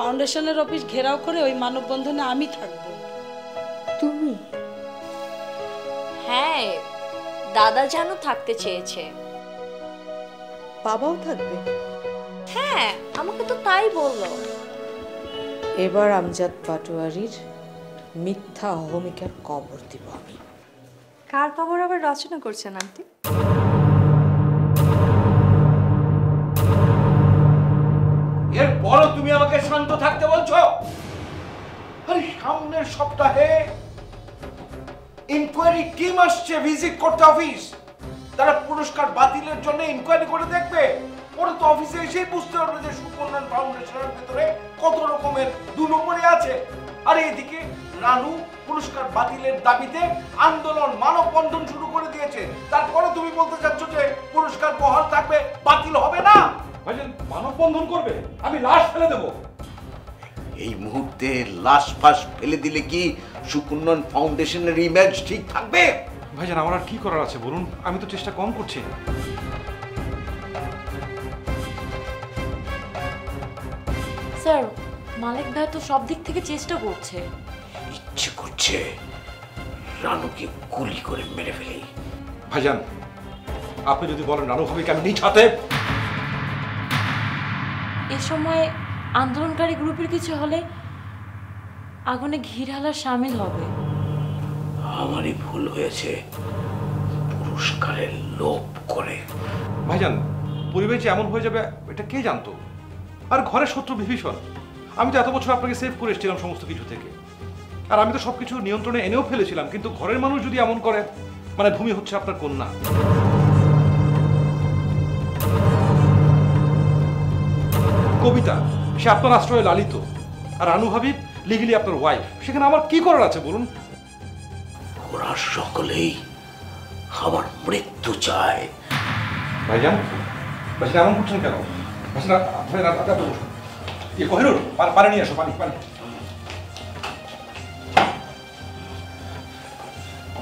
ফাউন্ডেশনের অফিস ঘেরাও করে ওই মানববন্ধনে আমি থাকব। তুমি? হ্যাঁ, দাদা জানো থাকতে চেয়েছে। বাবাও থাকবে? হ্যাঁ, আমাকে তো তাই বললো। এবার আমজাদ পাটোয়ারির মিথ্যা অহমিকার কবর দিব আমি। কার খবর আবার রচনা করছেন আন্টি? এরপরও তুমি আমাকে শান্ত থাকতে বলছো? আরে সামনের সপ্তাহে ইনকোয়ারি টিম আসছে ভিজিট করতে অফিস। তারা পুরস্কার বাতিলের জন্য ইনকোয়ারি করে দেখবে। ওরা তো অফিসে এসেই বুঝতে পারবে যে সুকন্যান ফাউন্ডেশনের ভেতরে কত রকমের দু নম্বরে আছে। আর এদিকে রানু পুরস্কার বাতিলের দাবিতে আন্দোলন মানববন্ধন শুরু করে দিয়েছে। তারপরে তুমি বলতে চাচ্ছ যে পুরস্কার বহাল থাকবে, বাতিল হবে না? ভাইজান মানববন্ধন করবে, আমি লাশ ফেলে দেব। এই মুহূর্তে লাশ ফাঁস ফেলে দিলে কি সুকন্যান ফাউন্ডেশনের ইমেজ ঠিক থাকবে? ভাইজান আমার আর কি করার আছে বলুন, আমি তো চেষ্টা কম করছি না। স্যার, মালিক ভাই তো সব দিক থেকে চেষ্টা করছে। ইচ্ছে করছে রানুকে গুলি করে মেরে ফেলি। ভাইজান আপনি যদি বলেন রানু ভাবিকে আমি নিজ হাতে। এ সময় আন্দোলনকারী গ্রুপের কিছু হলে আগুনে ঘি ঢালা শামিল হবে। আমারই ভুল হয়েছে পুরস্কারের লোভ করে। ভাইজান পরিবেশ যে এমন হয়ে যাবে এটা কে জানতো? আর ঘরের শত্রু বিভীষণ। আমি তো এত বছর আপনাকে সেভ করে এসেছিলাম সমস্ত কিছু থেকে, আর আমি তো সবকিছু নিয়ন্ত্রণে এনেও ফেলেছিলাম, কিন্তু ঘরের মানুষ যদি এমন করে, মানে ভূমি হচ্ছে আপনার কন্যা। কবিতা সে আপনার আশ্রয়ে লালিত, আর রানু হাবিব লিগেলি আপনার ওয়াইফ। সেখানে আমার কি করার আছে বলুন? ওরা সকলেই আমার মৃত্যু চায়। ভাইজান ভাইজান এমন করছেন কেন? কোহিনুর পানি নিয়ে আসো, পানি পানি।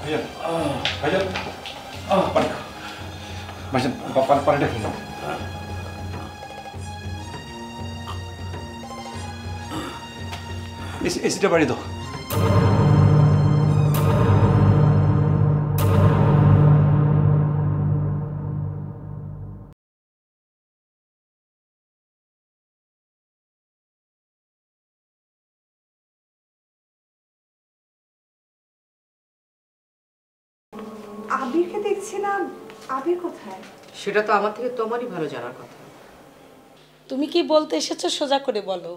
ভাইজান ভাইজান পানি, ভাইজান পানিটা খেয়ে নাও। এসিটা বাড়ি দাও। আবিরকে দেখছি না, আবির কোথায়? সেটা তো আমার থেকে তোমারই ভালো জানার কথা। তুমি কি বলতে এসেছো সোজা করে বলো।